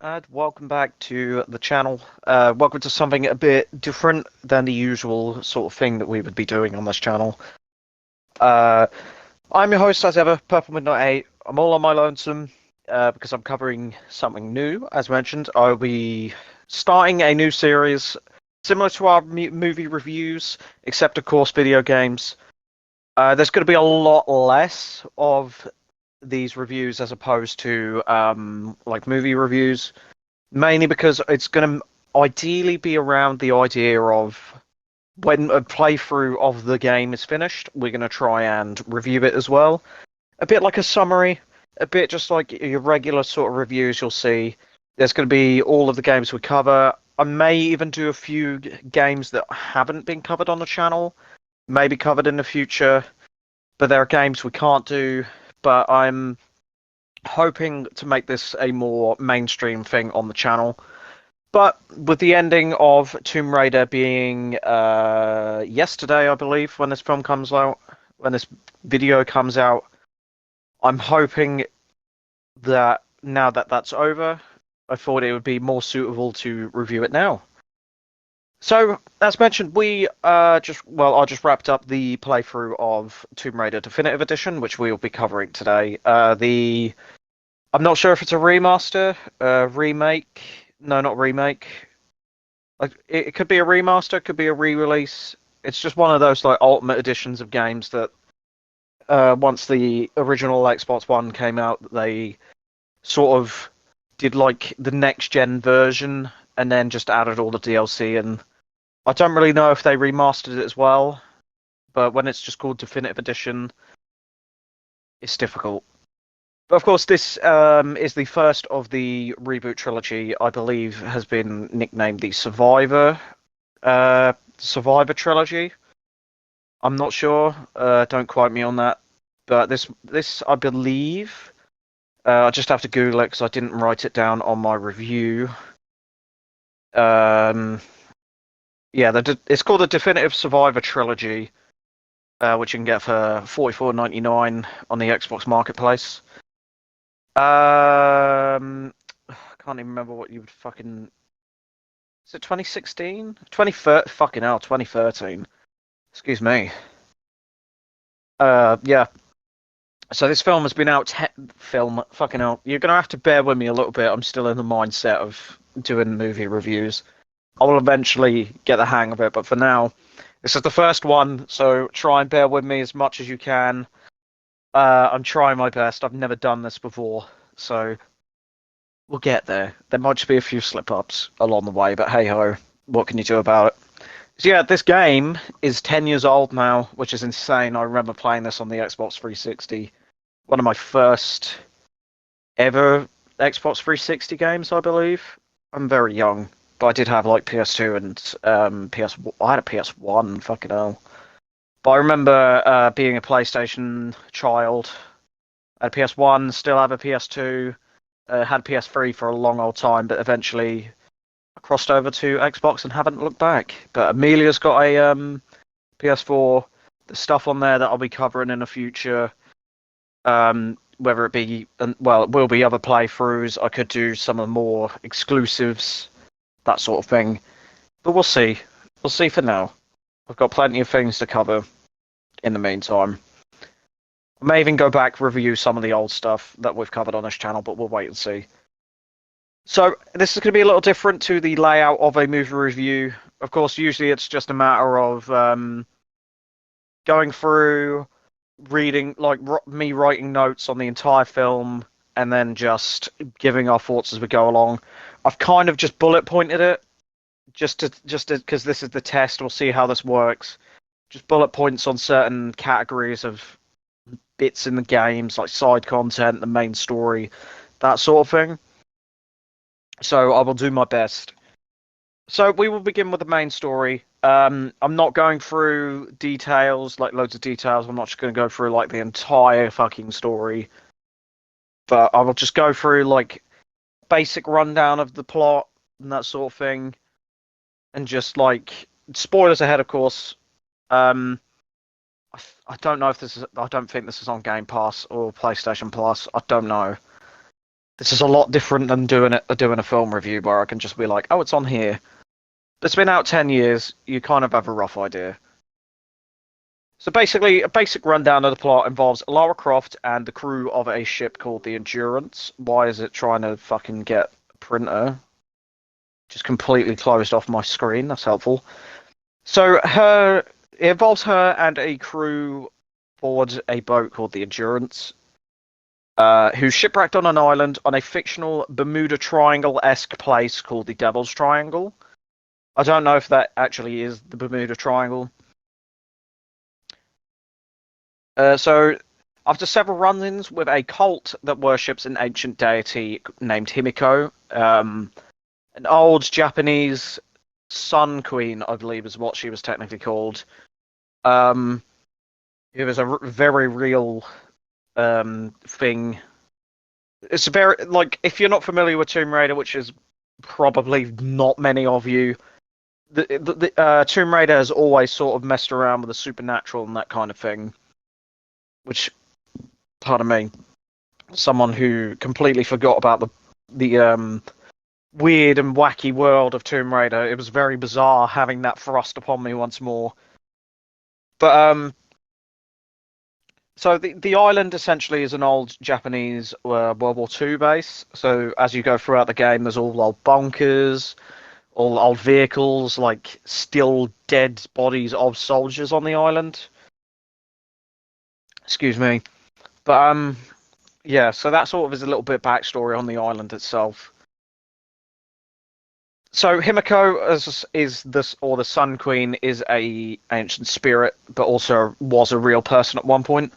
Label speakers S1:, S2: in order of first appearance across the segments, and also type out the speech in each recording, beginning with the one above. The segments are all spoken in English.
S1: And welcome back to the channel. Welcome to something a bit different than the usual sort of thing that we would be doing on this channel. Uh, I'm your host, as ever, Purple Midnight 8. I'm all on my lonesome because I'm covering something new. As mentioned, I'll be starting a new series similar to our movie reviews, except, of course, video games. There's going to be a lot less of these reviews as opposed to like movie reviews, mainly because it's going to ideally be around the idea of when a playthrough of the game is finished, we're going to try and review it as well. A bit like a summary, a bit just like your regular sort of reviews you'll see. There's going to be all of the games we cover. I may even do a few games that haven't been covered on the channel, maybe covered in the future, but there are games we can't do. But I'm hoping to make this a more mainstream thing on the channel. But with the ending of Tomb Raider being yesterday, I believe, when this film comes out, when this video comes out, I'm hoping that now that that's over, I thought it would be more suitable to review it now. So, as mentioned, I just wrapped up the playthrough of Tomb Raider Definitive Edition, which we'll be covering today. I'm not sure if it's a remaster, remake. No, not remake. Like it could be a remaster, it could be a re-release. It's just one of those like ultimate editions of games that once the original Xbox One came out, they sort of did like the next gen version and then just added all the DLC. And I don't really know if they remastered it as well, but when it's just called Definitive Edition, it's difficult. But of course, this is the first of the Reboot trilogy. I believe has been nicknamed the Survivor trilogy. I'm not sure. Don't quote me on that. But this I believe. I just have to Google it because I didn't write it down on my review. Um, yeah, it's called the Definitive Survivor trilogy, which you can get for $44.99 on the Xbox Marketplace. I can't even remember what you would fucking. Is it 2016? 2013? Fucking hell, 2013. Excuse me. Yeah. So this film has been out. Film, fucking hell. You're gonna have to bear with me a little bit. I'm still in the mindset of doing movie reviews. I will eventually get the hang of it, but for now, this is the first one. So try and bear with me as much as you can. I'm trying my best. I've never done this before, so we'll get there. There might just be a few slip-ups along the way, but hey-ho, what can you do about it? So yeah, this game is 10 years old now, which is insane. I remember playing this on the Xbox 360. One of my first ever Xbox 360 games, I believe. I'm very young, but I did have like PS2 and PS. I had a PS1. Fucking hell. But I remember being a PlayStation child. I had a PS1, still have a PS2. Had PS3 for a long old time, but eventually I crossed over to Xbox and haven't looked back. But Amelia's got a PS4. The stuff on there that I'll be covering in the future, whether it be, well, it will be other playthroughs. I could do some of the more exclusives, that sort of thing. But we'll see. We'll see for now. I've got plenty of things to cover in the meantime. I may even go back review some of the old stuff that we've covered on this channel, but we'll wait and see. So this is going to be a little different to the layout of a movie review. Of course, usually it's just a matter of going through, reading, like me writing notes on the entire film, and then just giving our thoughts as we go along. I've kind of just bullet pointed it, just to because this is the test. We'll see how this works. Just bullet points on certain categories of bits in the games, like side content, the main story, that sort of thing. So I will do my best. So we will begin with the main story. I'm not going through details, like loads of details. I'm not just going to go through like the entire fucking story. But I will just go through like basic rundown of the plot and that sort of thing. And just like spoilers ahead, of course. I don't know if this is. I don't think this is on Game Pass or PlayStation Plus. I don't know. This is a lot different than doing a film review where I can just be like, oh, it's on here. It's been out 10 years. You kind of have a rough idea. So basically, a basic rundown of the plot involves Lara Croft and the crew of a ship called the Endurance. Why is it trying to fucking get a printer? Just completely closed off my screen. That's helpful. So it involves her and a crew board a boat called the Endurance, who's shipwrecked on an island on a fictional Bermuda Triangle-esque place called the Devil's Triangle. I don't know if that actually is the Bermuda Triangle. So, after several run-ins with a cult that worships an ancient deity named Himiko, an old Japanese sun queen, I believe is what she was technically called, it was a very real thing. It's very, like, if you're not familiar with Tomb Raider, which is probably not many of you, the Tomb Raider has always sort of messed around with the supernatural and that kind of thing. Which, pardon me, someone who completely forgot about the weird and wacky world of Tomb Raider. It was very bizarre having that thrust upon me once more. But so the island essentially is an old Japanese World War II base. So as you go throughout the game, there's all old bunkers, all old vehicles, like still dead bodies of soldiers on the island. Excuse me. But yeah, so that sort of is a little bit backstory on the island itself. So Himiko is this, or the Sun Queen, is a ancient spirit, but also was a real person at one point.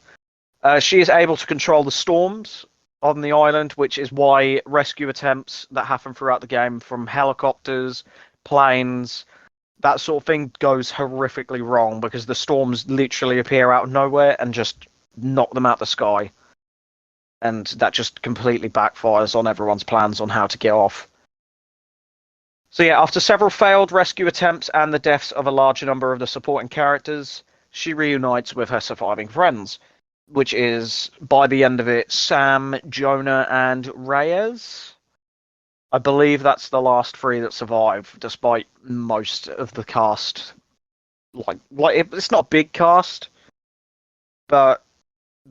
S1: She is able to control the storms on the island, which is why rescue attempts that happen throughout the game from helicopters, planes, that sort of thing goes horrifically wrong because the storms literally appear out of nowhere and just knock them out the sky. And that just completely backfires on everyone's plans on how to get off. So yeah, after several failed rescue attempts and the deaths of a large number of the supporting characters, she reunites with her surviving friends, which is, by the end of it, Sam, Jonah, and Reyes. I believe that's the last three that survive, despite most of the cast. Like it's not a big cast, but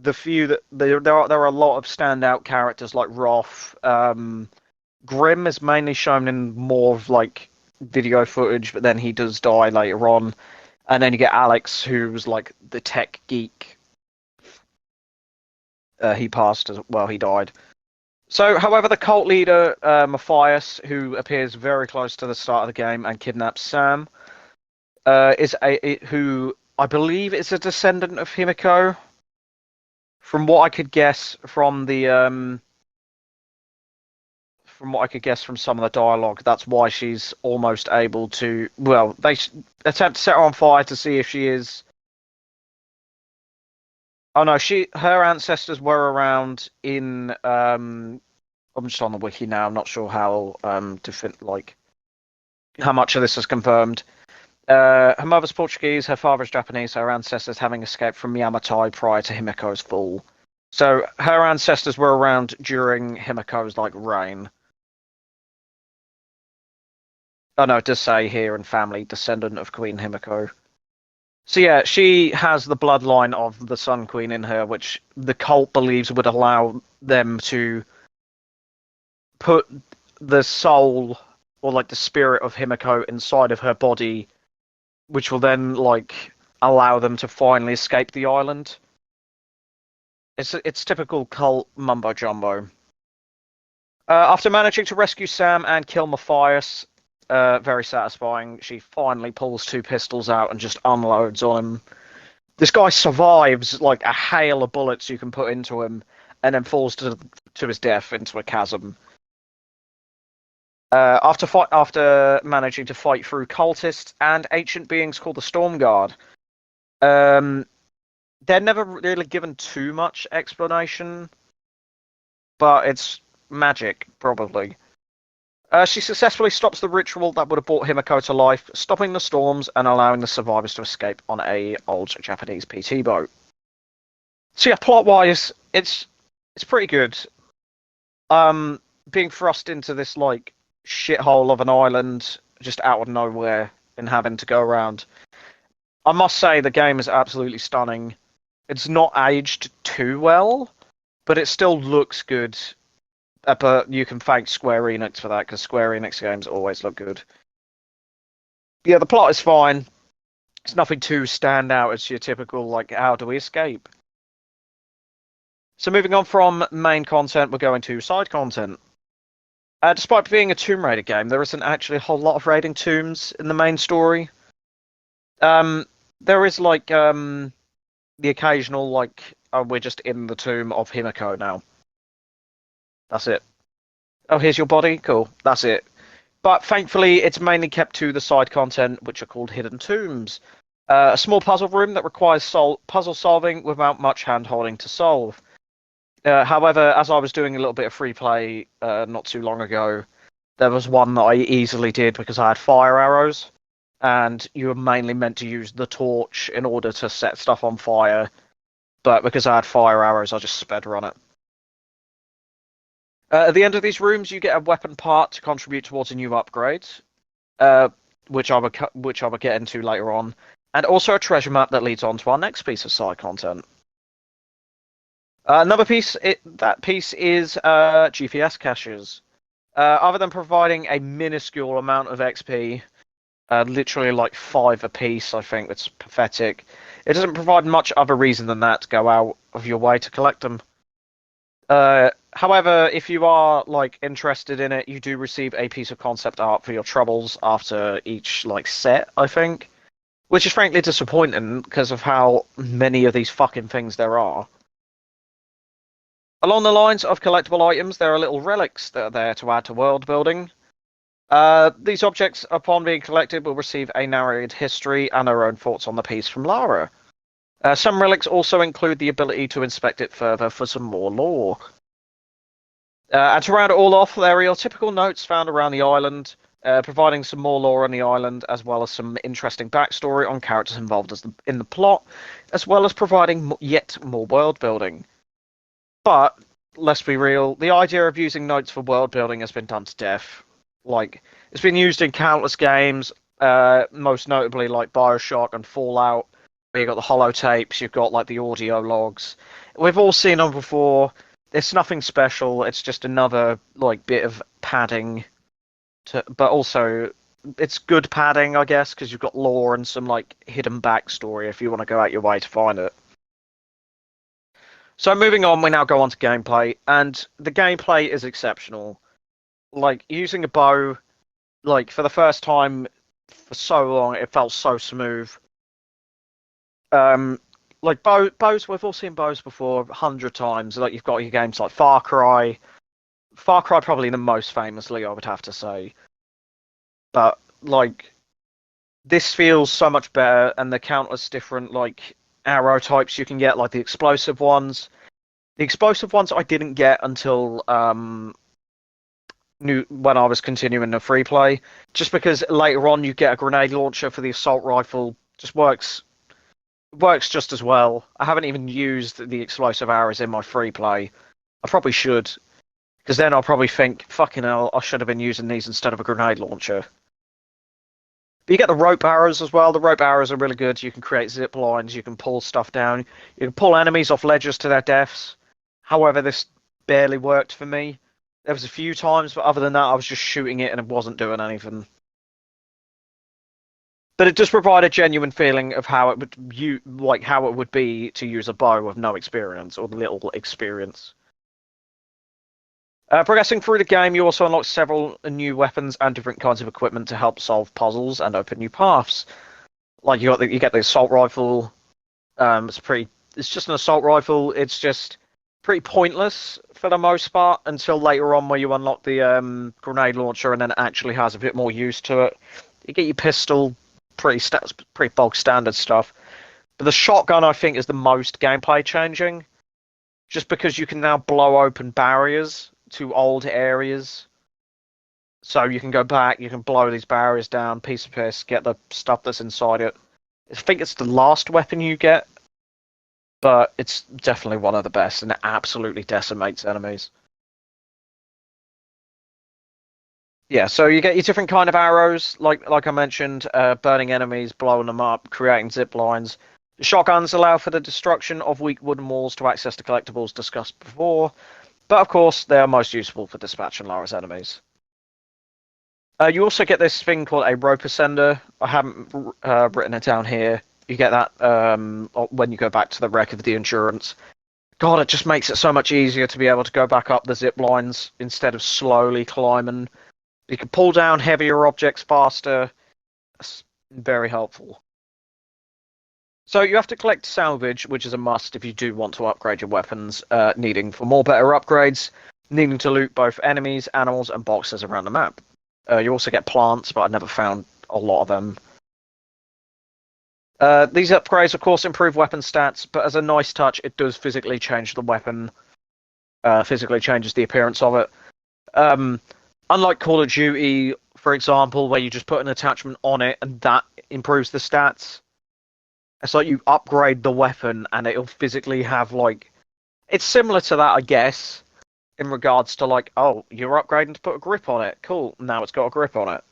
S1: the few that there are a lot of standout characters like Roth. Grimm is mainly shown in more of like video footage, but then he does die later on. And then you get Alex, who's like the tech geek. He passed as well. He died. So, however, the cult leader Matthias, who appears very close to the start of the game and kidnaps Sam, is who I believe is a descendant of Himiko. From what I could guess from the from some of the dialogue, that's why she's almost able to. Well, they attempt to set her on fire to see if she is. Oh no, her ancestors were around in. I'm just on the wiki now. I'm not sure how how much of this is confirmed. Her mother's Portuguese, her father's Japanese. Her ancestors having escaped from Yamatai prior to Himiko's fall. So her ancestors were around during Himiko's reign. Oh no, it does say here in family, descendant of Queen Himiko. So yeah, she has the bloodline of the Sun Queen in her, which the cult believes would allow them to put the soul or the spirit of Himiko inside of her body, which will then allow them to finally escape the island. It's typical cult mumbo jumbo. After managing to rescue Sam and kill Matthias, very satisfying, she finally pulls two pistols out and just unloads on him. This guy survives a hail of bullets you can put into him, and then falls to his death into a chasm. After managing to fight through cultists and ancient beings called the Storm Guard, they're never really given too much explanation, but it's magic, probably. She successfully stops the ritual that would have brought Himiko to life, stopping the storms and allowing the survivors to escape on a old Japanese PT boat. So yeah, plot-wise, it's pretty good. being thrust into this like shithole of an island just out of nowhere and having to go around. I must say the game is absolutely stunning. It's not aged too well, but it still looks good. But you can thank Square Enix for that because Square Enix games always look good. Yeah, the plot is fine. It's nothing too stand out as your typical like how do we escape. So moving on from main content, we're going to side content. Despite being a Tomb Raider game, there isn't actually a whole lot of raiding tombs in the main story. Um, there is like the occasional like we're just in the tomb of Himiko now. That's it. Oh, here's your body. Cool. That's it. But thankfully, it's mainly kept to the side content, which are called hidden tombs. A small puzzle room that requires puzzle solving without much hand holding to solve. However, as I was doing a little bit of free play not too long ago, there was one that I easily did because I had fire arrows, and you were mainly meant to use the torch in order to set stuff on fire. But because I had fire arrows, I just sped run it. At the end of these rooms, you get a weapon part to contribute towards a new upgrade, uh, which I will get into later on, and also a treasure map that leads on to our next piece of side content. Another piece, that piece is GPS caches. Other than providing a minuscule amount of XP, literally like 5 apiece, I think that's pathetic. It doesn't provide much other reason than that to go out of your way to collect them. However, if you are like interested in it, you do receive a piece of concept art for your troubles after each like set, I think, which is frankly disappointing because of how many of these fucking things there are. Along the lines of collectible items, there are little relics that are there to add to world building. These objects, upon being collected, will receive a narrated history and their own thoughts on the piece from Lara. Some relics also include the ability to inspect it further for some more lore. And to round it all off, there are your typical notes found around the island, providing some more lore on the island, as well as some interesting backstory on characters involved in the plot, as well as providing yet more world building. But let's be real, the idea of using notes for world building has been done to death. Like, it's been used in countless games, most notably like Bioshock and Fallout. You've got the holotapes, you've got like the audio logs. We've all seen them before. It's nothing special. It's just another like bit of padding, but also it's good padding, I guess, because you've got lore and some like hidden backstory if you want to go out your way to find it. So moving on, we now go on to gameplay, and the gameplay is exceptional. Like using a bow, like for the first time for so long, it felt so smooth. Like bows, we've all seen bows before 100 times. Like you've got your games like Far Cry, probably the most famously, I would have to say. But like this feels so much better, and the countless different like arrow types you can get, like the explosive ones. The explosive ones I didn't get until when I was continuing the free play, just because later on you get a grenade launcher for the assault rifle. Just works just as well. I haven't even used the explosive arrows in my free play. I probably should, because then I'll probably think, fucking hell, I should have been using these instead of a grenade launcher. But you get the rope arrows as well. The rope arrows are really good. You can create zip lines. You can pull stuff down. You can pull enemies off ledges to their deaths. However, this barely worked for me. There was a few times, but other than that, I was just shooting it and it wasn't doing anything. But it does provide a genuine feeling of how it would be to use a bow with no experience or little experience. Progressing through the game, you also unlock several new weapons and different kinds of equipment to help solve puzzles and open new paths. Like you get the assault rifle. It's just an assault rifle. It's just pretty pointless for the most part until later on where you unlock the grenade launcher and then it actually has a bit more use to it. You get your pistol, pretty bog standard stuff. But the shotgun, I think, is the most gameplay changing, just because you can now blow open barriers to old areas. So you can go back, you can blow these barriers down, piece of piss, get the stuff that's inside it. I think it's the last weapon you get, but it's definitely one of the best, and it absolutely decimates enemies. Yeah, so you get your different kind of arrows, like I mentioned, burning enemies, blowing them up, creating zip lines. Shotguns allow for the destruction of weak wooden walls to access the collectibles discussed before, but of course they are most useful for dispatching Lara's enemies. You also get this thing called a rope ascender. I haven't written it down here. You get that when you go back to the wreck of the Endurance. God, it just makes it so much easier to be able to go back up the zip lines instead of slowly climbing. You can pull down heavier objects faster. It's very helpful. So you have to collect salvage, which is a must if you do want to upgrade your weapons, needing for more better upgrades, needing to loot both enemies, animals, and boxes around the map. You also get plants, but I never found a lot of them. These upgrades, of course, improve weapon stats, but as a nice touch, it does physically change the weapon. Physically changes the appearance of it. Um, Unlike Call of Duty, for example, where you just put an attachment on it and that improves the stats. It's like you upgrade the weapon and it'll physically have like. It's similar to that, I guess, in regards to like, oh, you're upgrading to put a grip on it. Cool, now it's got a grip on it.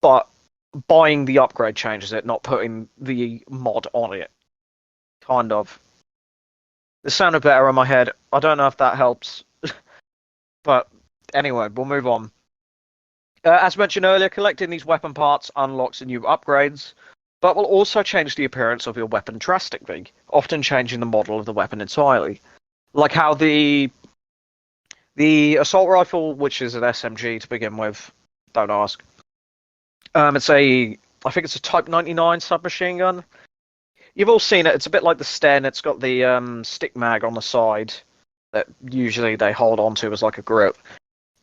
S1: But buying the upgrade changes it, not putting the mod on it. Kind of. This sounded better in my head. I don't know if that helps. But anyway, we'll move on. As mentioned earlier, collecting these weapon parts unlocks new upgrades, but will also change the appearance of your weapon drastically, often changing the model of the weapon entirely. Like how the assault rifle, which is an SMG to begin with, don't ask. It's a, I think it's a Type 99 submachine gun. You've all seen it. It's a bit like the Sten. It's got the stick mag on the side that usually they hold onto as like a grip.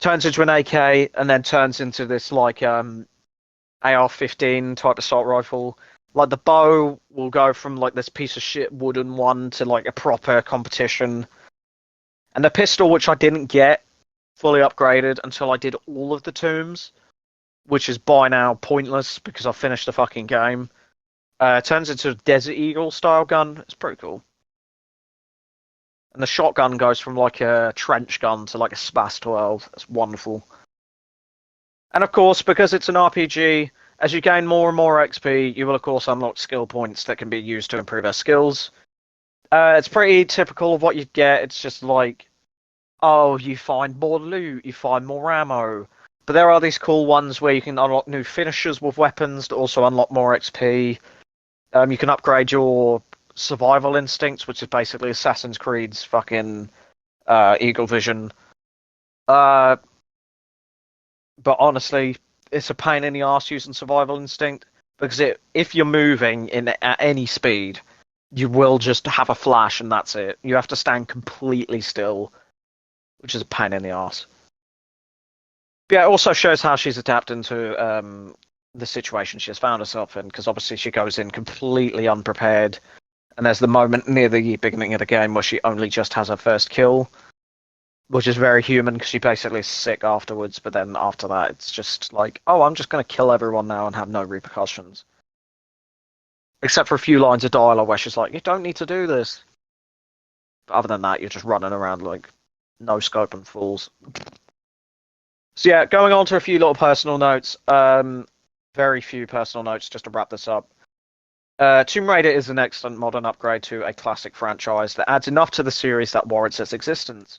S1: Turns into an AK and then turns into this like AR-15 type assault rifle. Like the bow will go from like this piece of shit wooden one to like a proper competition. And the pistol, which I didn't get fully upgraded until I did all of the tombs, which is by now pointless because I finished the fucking game. Turns into a Desert Eagle style gun. It's pretty cool. And the shotgun goes from like a trench gun to like a Spas 12. That's wonderful. And of course, because it's an RPG, as you gain more and more XP, you will of course unlock skill points that can be used to improve our skills. It's pretty typical of what you get. It's just like, oh, you find more loot, you find more ammo. But there are these cool ones where you can unlock new finishers with weapons to also unlock more XP. You can upgrade your survival instincts, which is basically Assassin's Creed's fucking Eagle Vision. Uh, but honestly, it's a pain in the arse using survival instinct because if you're moving at any speed, you will just have a flash and that's it. You have to stand completely still, which is a pain in the arse. But yeah, it also shows how she's adapting to the situation she has found herself in because obviously she goes in completely unprepared. And there's the moment near the beginning of the game where she only just has her first kill, which is very human because she basically is sick afterwards. But then after that, it's just like, oh, I'm just going to kill everyone now and have no repercussions. Except for a few lines of dialogue where she's like, you don't need to do this. But other than that, you're just running around like no scope and fools. So yeah, going on to a few little personal notes. Very few personal notes just to wrap this up. Tomb Raider is an excellent modern upgrade to a classic franchise that adds enough to the series that warrants its existence.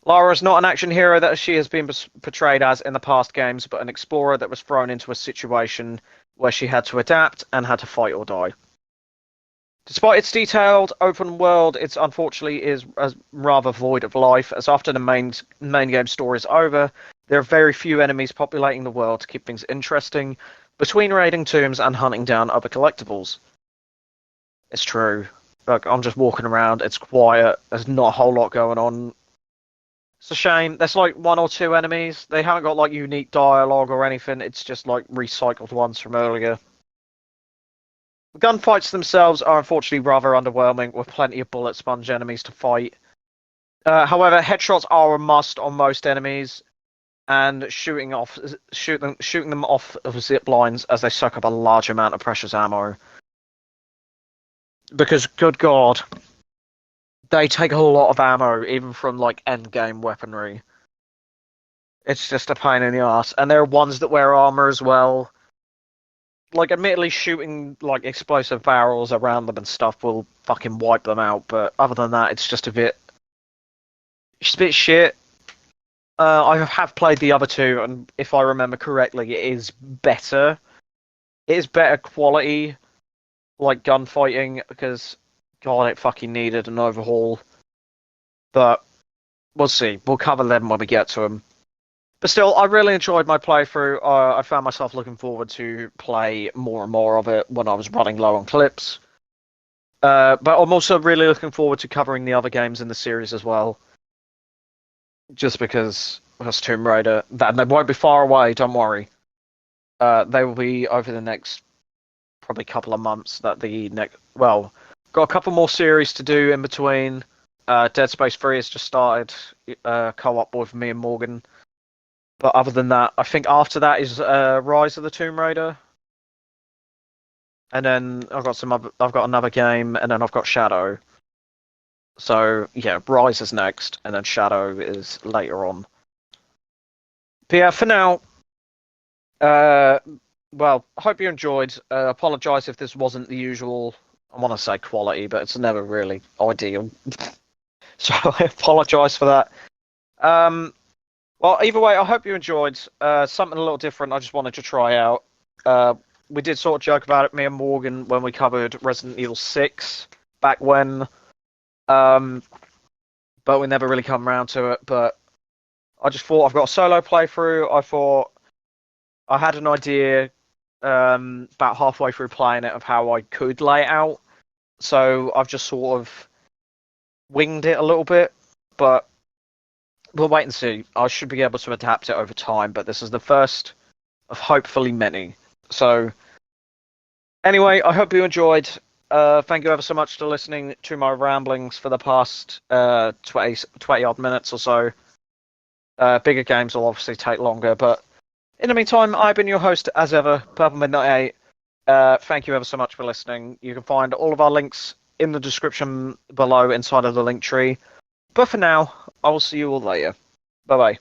S1: Lara is not an action hero that she has been portrayed as in the past games, but an explorer that was thrown into a situation where she had to adapt and had to fight or die. Despite its detailed open world, it unfortunately is rather void of life, as after the main game story is over, there are very few enemies populating the world to keep things interesting, between raiding tombs and hunting down other collectibles. It's true. Like, I'm just walking around, it's quiet, there's not a whole lot going on. It's a shame. There's like one or two enemies. They haven't got like unique dialogue or anything, it's just like recycled ones from earlier. The gunfights themselves are unfortunately rather underwhelming, with plenty of bullet sponge enemies to fight. However, headshots are a must on most enemies, and shooting them off of zip lines as they suck up a large amount of precious ammo. Because, good God, they take a lot of ammo, even from like end game weaponry. It's just a pain in the ass. And there are ones that wear armor as well. Like, admittedly, shooting like explosive barrels around them and stuff will fucking wipe them out. But other than that, it's just it's a bit shit. I have played the other two, and if I remember correctly, it is better. It is better quality, like gunfighting, because God, it fucking needed an overhaul. But we'll see. We'll cover them when we get to them. But still, I really enjoyed my playthrough. I found myself looking forward to play more and more of it when I was running low on clips. But I'm also really looking forward to covering the other games in the series as well. Just because that's Tomb Raider. That they won't be far away. Don't worry. They will be over the next probably couple of months. Got a couple more series to do in between. Dead Space 3 has just started co-op with me and Morgan. But other than that, I think after that is Rise of the Tomb Raider, and then I've got another game, and then I've got Shadow. So yeah, Rise is next, and then Shadow is later on. But yeah, for now, well, I hope you enjoyed. Apologise if this wasn't the usual. I want to say quality, but it's never really ideal. So I apologise for that. Well, either way, I hope you enjoyed. Something a little different I just wanted to try out. We did sort of joke about it, me and Morgan, when we covered Resident Evil 6 back when. But we never really come around to it. But I just thought I've got a solo playthrough. I thought I had an idea about halfway through playing it of how I could lay it out. So I've just sort of winged it a little bit. But we'll wait and see. I should be able to adapt it over time, but this is the first of hopefully many. So, anyway, I hope you enjoyed. Thank you ever so much for listening to my ramblings for the past 20 odd minutes or so. Bigger games will obviously take longer, but in the meantime, I've been your host as ever, Purple Midnight 8. Thank you ever so much for listening. You can find all of our links in the description below inside of the link tree. But for now, I will see you all later. Bye bye.